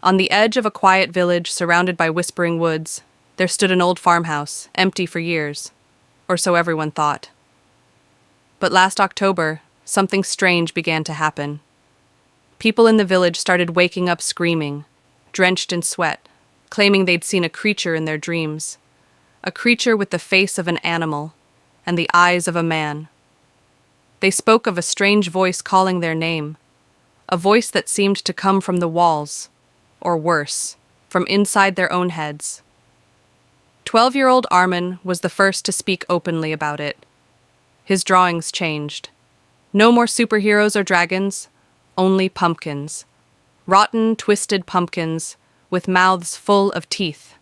On the edge of a quiet village surrounded by whispering woods, there stood an old farmhouse, empty for years, or so everyone thought. But last October, something strange began to happen. People in the village started waking up screaming, drenched in sweat, claiming they'd seen a creature in their dreams. A creature with the face of an animal and the eyes of a man. They spoke of a strange voice calling their name, a voice that seemed to come from the walls, or worse, from inside their own heads. 12-year-old Armin was the first to speak openly about it. His drawings changed. No more superheroes or dragons, only pumpkins. Rotten, twisted pumpkins with mouths full of teeth.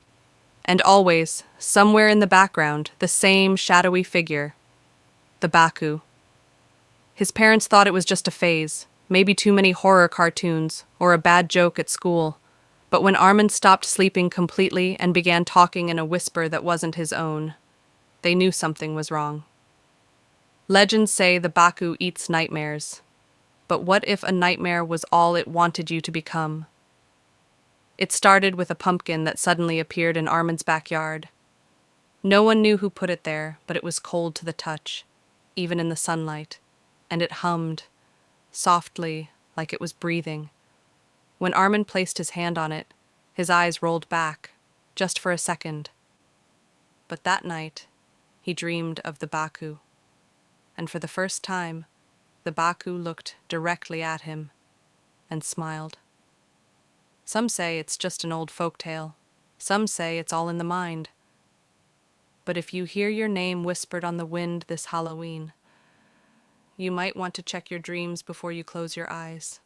And always, somewhere in the background, the same shadowy figure. The Baku. His parents thought it was just a phase, maybe too many horror cartoons, or a bad joke at school. But when Armin stopped sleeping completely and began talking in a whisper that wasn't his own, they knew something was wrong. Legends say the Baku eats nightmares. But what if a nightmare was all it wanted you to become? It started with a pumpkin that suddenly appeared in Armin's backyard. No one knew who put it there, but it was cold to the touch, even in the sunlight, and it hummed, softly, like it was breathing. When Armin placed his hand on it, his eyes rolled back, just for a second. But that night, he dreamed of the Baku. And for the first time, the Baku looked directly at him and smiled. Some say it's just an old folk tale. Some say it's all in the mind. But if you hear your name whispered on the wind this Halloween, you might want to check your dreams before you close your eyes.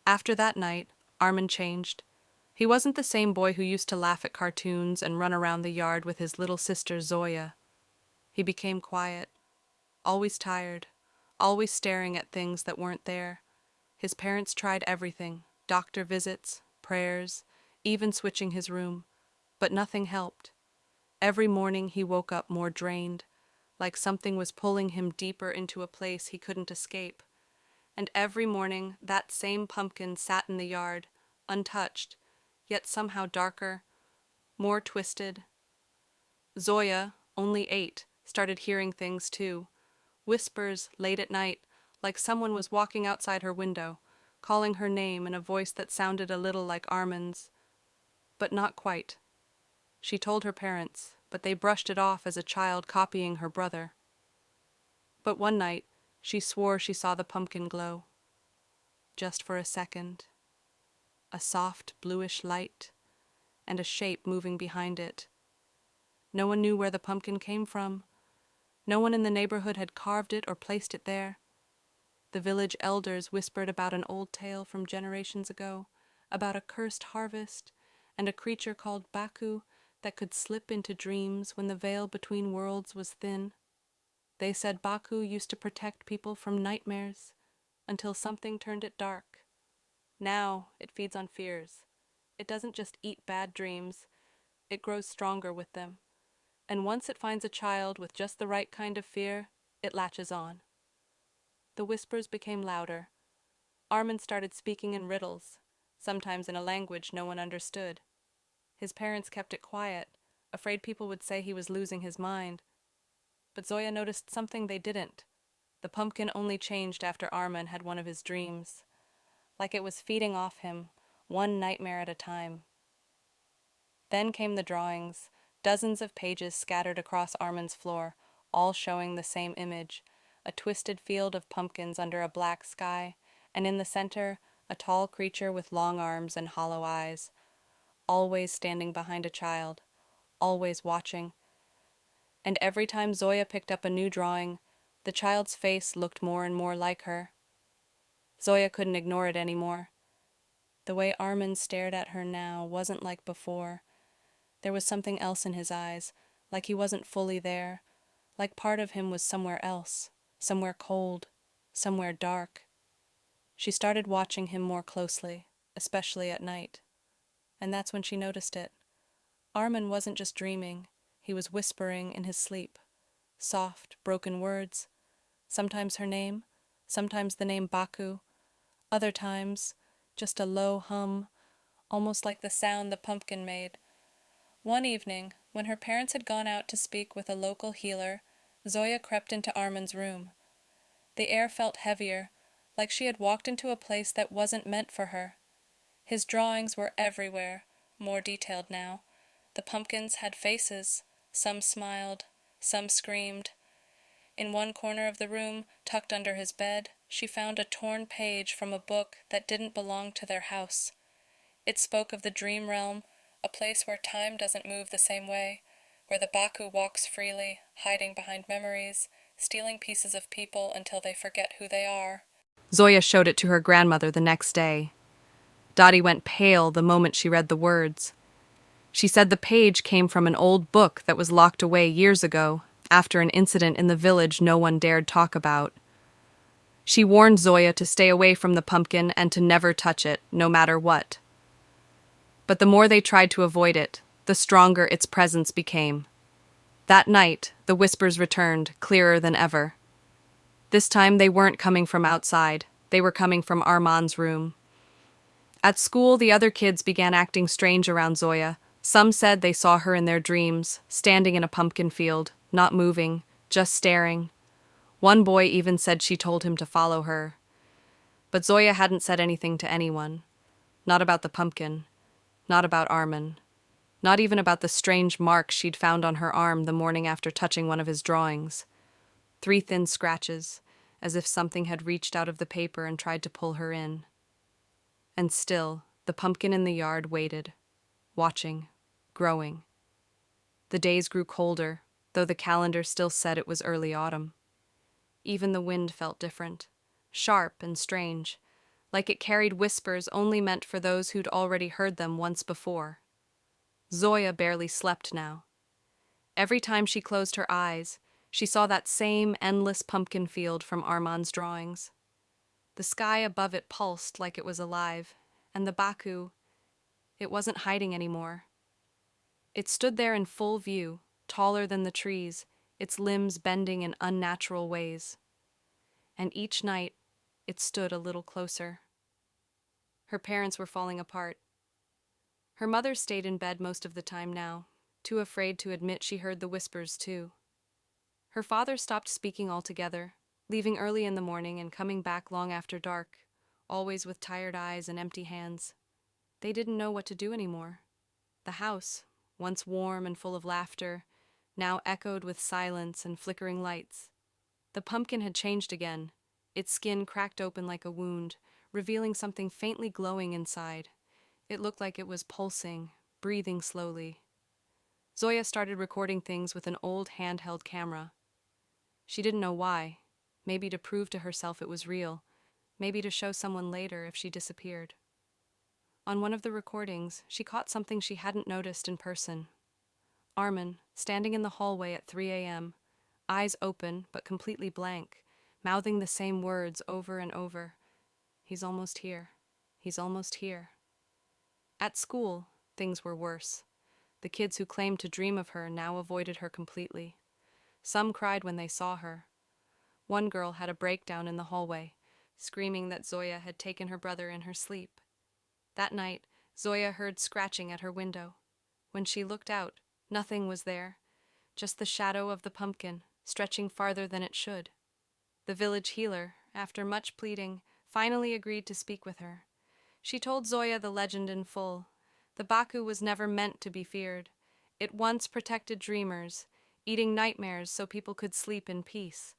After that night, Armin changed. He wasn't the same boy who used to laugh at cartoons and run around the yard with his little sister Zoya. He became quiet, always tired, always staring at things that weren't there. His parents tried everything, doctor visits, prayers, even switching his room, but nothing helped. Every morning he woke up more drained, like something was pulling him deeper into a place he couldn't escape. And every morning that same pumpkin sat in the yard, untouched, yet somehow darker, more twisted. Zoya, only 8, started hearing things too. Whispers late at night, like someone was walking outside her window, calling her name in a voice that sounded a little like Armin's. But not quite. She told her parents, but they brushed it off as a child copying her brother. But one night, she swore she saw the pumpkin glow. Just for a second. A soft bluish light, and a shape moving behind it. No one knew where the pumpkin came from. No one in the neighborhood had carved it or placed it there. The village elders whispered about an old tale from generations ago, about a cursed harvest and a creature called Baku that could slip into dreams when the veil between worlds was thin. They said Baku used to protect people from nightmares until something turned it dark. Now it feeds on fears. It doesn't just eat bad dreams, it grows stronger with them. And once it finds a child with just the right kind of fear, it latches on. The whispers became louder. Armin started speaking in riddles, sometimes in a language no one understood. His parents kept it quiet, afraid people would say he was losing his mind. But Zoya noticed something they didn't. The pumpkin only changed after Armin had one of his dreams, like it was feeding off him, one nightmare at a time. Then came the drawings, dozens of pages scattered across Armin's floor, all showing the same image, a twisted field of pumpkins under a black sky, and in the center, a tall creature with long arms and hollow eyes, always standing behind a child, always watching. And every time Zoya picked up a new drawing, the child's face looked more and more like her. Zoya couldn't ignore it anymore. The way Armin stared at her now wasn't like before. There was something else in his eyes, like he wasn't fully there, like part of him was somewhere else, somewhere cold, somewhere dark. She started watching him more closely, especially at night. And that's when she noticed it. Armin wasn't just dreaming, he was whispering in his sleep. Soft, broken words. Sometimes her name, sometimes the name Baku, other times just a low hum, almost like the sound the pumpkin made. One evening, when her parents had gone out to speak with a local healer, Zoya crept into Armin's room. The air felt heavier, like she had walked into a place that wasn't meant for her. His drawings were everywhere, more detailed now. The pumpkins had faces. Some smiled, some screamed. In one corner of the room, tucked under his bed, she found a torn page from a book that didn't belong to their house. It spoke of the dream realm, a place where time doesn't move the same way, where the Baku walks freely, hiding behind memories, stealing pieces of people until they forget who they are. Zoya showed it to her grandmother the next day. Dottie went pale the moment she read the words. She said the page came from an old book that was locked away years ago, after an incident in the village no one dared talk about. She warned Zoya to stay away from the pumpkin and to never touch it, no matter what. But the more they tried to avoid it, the stronger its presence became. That night, the whispers returned, clearer than ever. This time they weren't coming from outside, they were coming from Armand's room. At school, the other kids began acting strange around Zoya. Some said they saw her in their dreams, standing in a pumpkin field, not moving, just staring. One boy even said she told him to follow her. But Zoya hadn't said anything to anyone. Not about the pumpkin. Not about Armin. Not even about the strange marks she'd found on her arm the morning after touching one of his drawings. 3 thin scratches, as if something had reached out of the paper and tried to pull her in. And still, the pumpkin in the yard waited, watching, growing. The days grew colder, though the calendar still said it was early autumn. Even the wind felt different, sharp and strange, like it carried whispers only meant for those who'd already heard them once before. Zoya barely slept now. Every time she closed her eyes, she saw that same endless pumpkin field from Armand's drawings. The sky above it pulsed like it was alive, and the Baku, it wasn't hiding anymore. It stood there in full view, taller than the trees, its limbs bending in unnatural ways. And each night, it stood a little closer. Her parents were falling apart. Her mother stayed in bed most of the time now, too afraid to admit she heard the whispers too. Her father stopped speaking altogether, leaving early in the morning and coming back long after dark, always with tired eyes and empty hands. They didn't know what to do anymore. The house, once warm and full of laughter, now echoed with silence and flickering lights. The pumpkin had changed again, its skin cracked open like a wound, revealing something faintly glowing inside. It looked like it was pulsing, breathing slowly. Zoya started recording things with an old handheld camera. She didn't know why. Maybe to prove to herself it was real. Maybe to show someone later if she disappeared. On one of the recordings, she caught something she hadn't noticed in person. Armin, standing in the hallway at 3 a.m., eyes open but completely blank, mouthing the same words over and over. He's almost here. He's almost here. At school, things were worse. The kids who claimed to dream of her now avoided her completely. Some cried when they saw her. One girl had a breakdown in the hallway, screaming that Zoya had taken her brother in her sleep. That night, Zoya heard scratching at her window. When she looked out, nothing was there, just the shadow of the pumpkin, stretching farther than it should. The village healer, after much pleading, finally agreed to speak with her. She told Zoya the legend in full. The Baku was never meant to be feared. It once protected dreamers, eating nightmares so people could sleep in peace.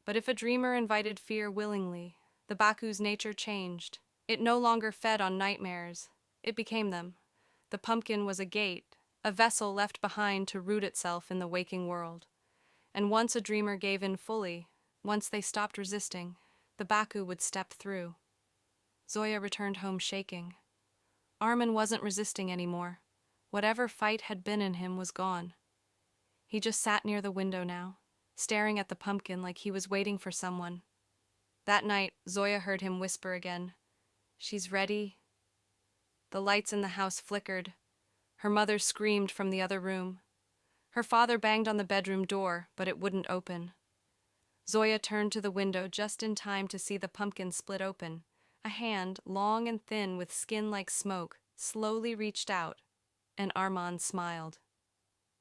But if a dreamer invited fear willingly, the Baku's nature changed. It no longer fed on nightmares. It became them. The pumpkin was a gate, a vessel left behind to root itself in the waking world. And once a dreamer gave in fully, once they stopped resisting, the Baku would step through. Zoya returned home shaking. Armin wasn't resisting anymore. Whatever fight had been in him was gone. He just sat near the window now, staring at the pumpkin like he was waiting for someone. That night, Zoya heard him whisper again, "She's ready." The lights in the house flickered. Her mother screamed from the other room. Her father banged on the bedroom door, but it wouldn't open. Zoya turned to the window just in time to see the pumpkin split open. A hand, long and thin with skin like smoke, slowly reached out, and Armand smiled.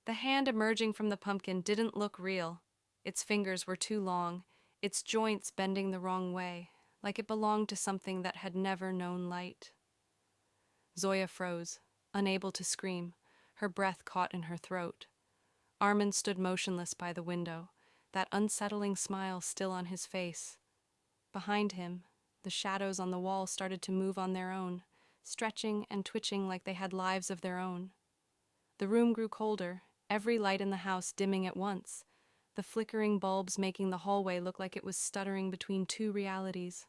The hand emerging from the pumpkin didn't look real. Its fingers were too long, its joints bending the wrong way, like it belonged to something that had never known light. Zoya froze, unable to scream, her breath caught in her throat. Armand stood motionless by the window, that unsettling smile still on his face. Behind him, the shadows on the wall started to move on their own, stretching and twitching like they had lives of their own. The room grew colder, every light in the house dimming at once, the flickering bulbs making the hallway look like it was stuttering between two realities.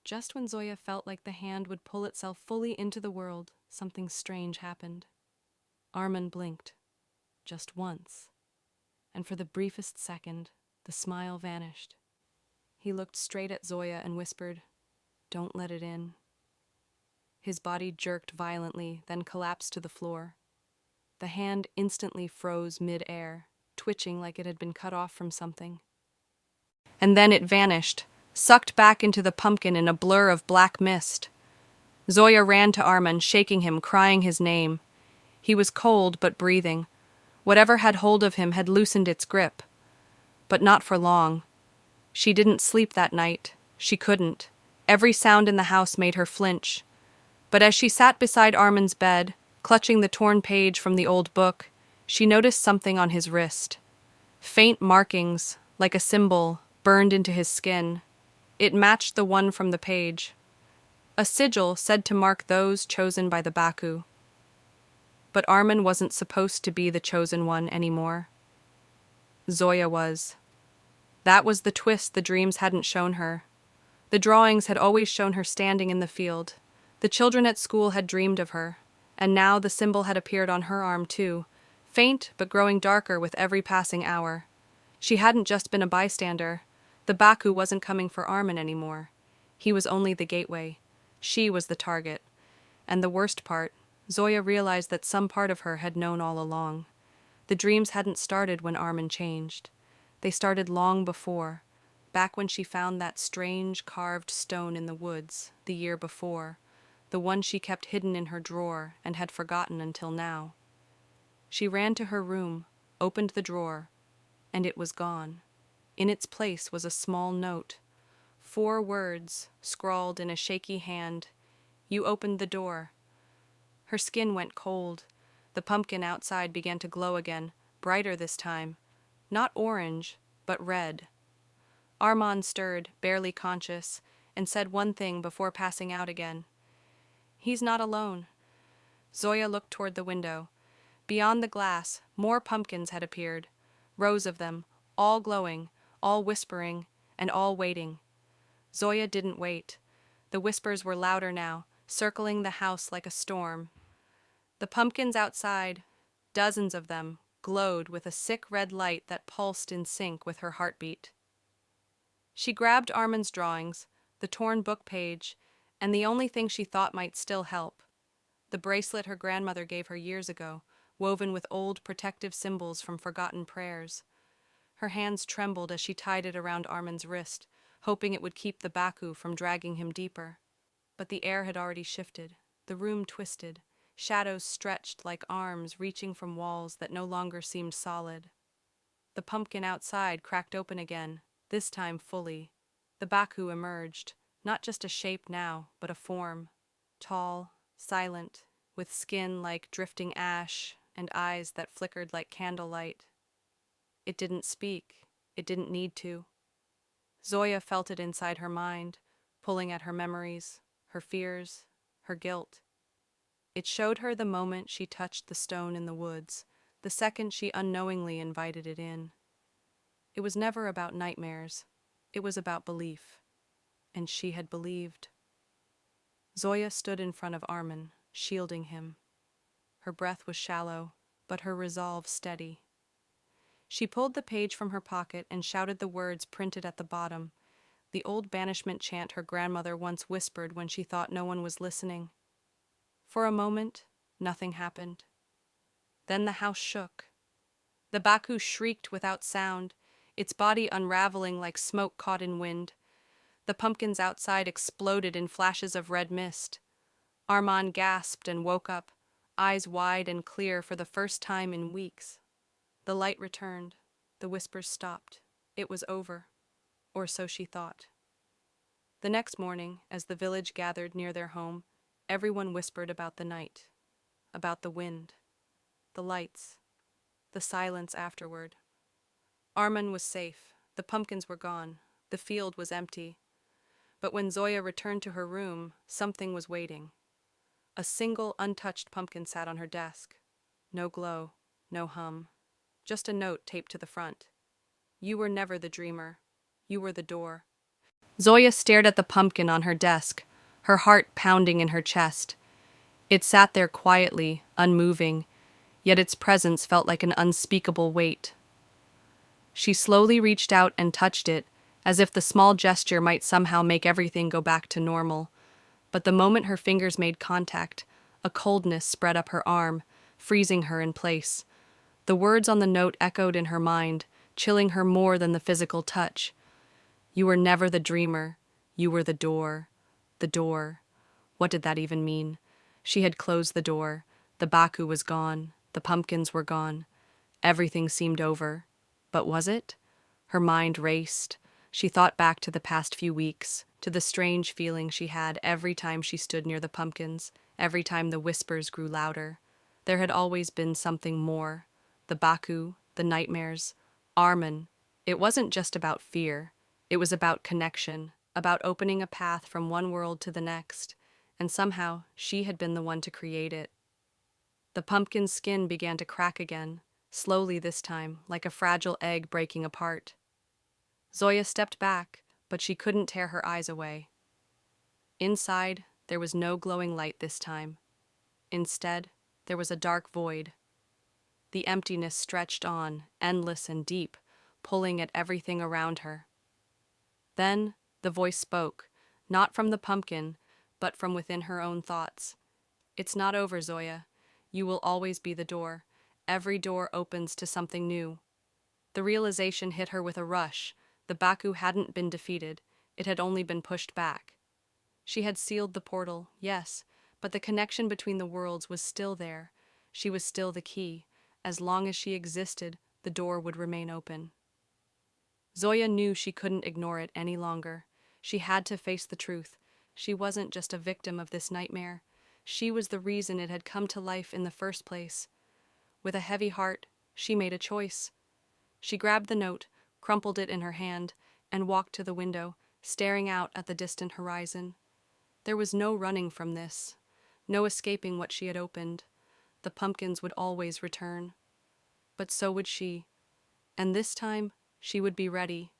Just when Zoya felt like the hand would pull itself fully into the world, something strange happened. Armand blinked, just once, and for the briefest second, the smile vanished. He looked straight at Zoya and whispered, "Don't let it in." His body jerked violently, then collapsed to the floor. The hand instantly froze mid-air, twitching like it had been cut off from something. And then it vanished, sucked back into the pumpkin in a blur of black mist. Zoya ran to Armand, shaking him, crying his name. He was cold but breathing. Whatever had hold of him had loosened its grip. But not for long. She didn't sleep that night. She couldn't. Every sound in the house made her flinch. But as she sat beside Armand's bed, clutching the torn page from the old book, she noticed something on his wrist. Faint markings, like a symbol, burned into his skin. It matched the one from the page. A sigil said to mark those chosen by the Baku. But Armand wasn't supposed to be the chosen one anymore. Zoya was. That was the twist the dreams hadn't shown her. The drawings had always shown her standing in the field. The children at school had dreamed of her, and now the symbol had appeared on her arm too, faint but growing darker with every passing hour. She hadn't just been a bystander. The Baku wasn't coming for Armand anymore. He was only the gateway. She was the target. And the worst part, Zoya realized that some part of her had known all along. The dreams hadn't started when Armand changed. They started long before, back when she found that strange carved stone in the woods the year before, the one she kept hidden in her drawer and had forgotten until now. She ran to her room, opened the drawer, and it was gone. In its place was a small note. 4 words, scrawled in a shaky hand. "You opened the door." Her skin went cold. The pumpkin outside began to glow again, brighter this time. Not orange, but red. Armand stirred, barely conscious, and said one thing before passing out again. "He's not alone." Zoya looked toward the window. Beyond the glass, more pumpkins had appeared. Rows of them, all glowing, all whispering, and all waiting. Zoya didn't wait. The whispers were louder now, circling the house like a storm. The pumpkins outside, dozens of them, glowed with a sick red light that pulsed in sync with her heartbeat. She grabbed Armand's drawings, the torn book page, and the only thing she thought might still help. The bracelet her grandmother gave her years ago, woven with old protective symbols from forgotten prayers. Her hands trembled as she tied it around Armand's wrist, hoping it would keep the Baku from dragging him deeper. But the air had already shifted. The room twisted. Shadows stretched like arms reaching from walls that no longer seemed solid. The pumpkin outside cracked open again, this time fully. The Baku emerged, not just a shape now, but a form. Tall, silent, with skin like drifting ash and eyes that flickered like candlelight. It didn't speak. It didn't need to. Zoya felt it inside her mind, pulling at her memories, her fears, her guilt. It showed her the moment she touched the stone in the woods, the second she unknowingly invited it in. It was never about nightmares. It was about belief. And she had believed. Zoya stood in front of Armand, shielding him. Her breath was shallow, but her resolve steady. She pulled the page from her pocket and shouted the words printed at the bottom, the old banishment chant her grandmother once whispered when she thought no one was listening. For a moment, nothing happened. Then the house shook. The Baku shrieked without sound, its body unraveling like smoke caught in wind. The pumpkins outside exploded in flashes of red mist. Armand gasped and woke up, eyes wide and clear for the first time in weeks. The light returned. The whispers stopped. It was over. Or so she thought. The next morning, as the village gathered near their home, everyone whispered about the night, about the wind, the lights, the silence afterward. Armand was safe. The pumpkins were gone. The field was empty. But when Zoya returned to her room, something was waiting. A single untouched pumpkin sat on her desk. No glow, no hum. Just a note taped to the front. You were never the dreamer. You were the door. Zoya stared at the pumpkin on her desk, her heart pounding in her chest. It sat there quietly, unmoving, yet its presence felt like an unspeakable weight. She slowly reached out and touched it, as if the small gesture might somehow make everything go back to normal. But the moment her fingers made contact, a coldness spread up her arm, freezing her in place. The words on the note echoed in her mind, chilling her more than the physical touch. You were never the dreamer. You were the door. The door. What did that even mean? She had closed the door. The Baku was gone. The pumpkins were gone. Everything seemed over. But was it? Her mind raced. She thought back to the past few weeks, to the strange feeling she had every time she stood near the pumpkins, every time the whispers grew louder. There had always been something more. The Baku, the nightmares, Armand. It wasn't just about fear. It was about connection, about opening a path from one world to the next, and somehow she had been the one to create it. The pumpkin's skin began to crack again, slowly this time, like a fragile egg breaking apart. Zoya stepped back, but she couldn't tear her eyes away. Inside, there was no glowing light this time. Instead, there was a dark void. The emptiness stretched on, endless and deep, pulling at everything around her. Then, the voice spoke, not from the pumpkin, but from within her own thoughts. It's not over, Zoya. You will always be the door. Every door opens to something new. The realization hit her with a rush. The Baku hadn't been defeated. It had only been pushed back. She had sealed the portal, yes, but the connection between the worlds was still there. She was still the key. As long as she existed, the door would remain open. Zoya knew she couldn't ignore it any longer. She had to face the truth. She wasn't just a victim of this nightmare. She was the reason it had come to life in the first place. With a heavy heart, she made a choice. She grabbed the note, crumpled it in her hand, and walked to the window, staring out at the distant horizon. There was no running from this, no escaping what she had opened. The pumpkins would always return. But so would she. And this time, she would be ready.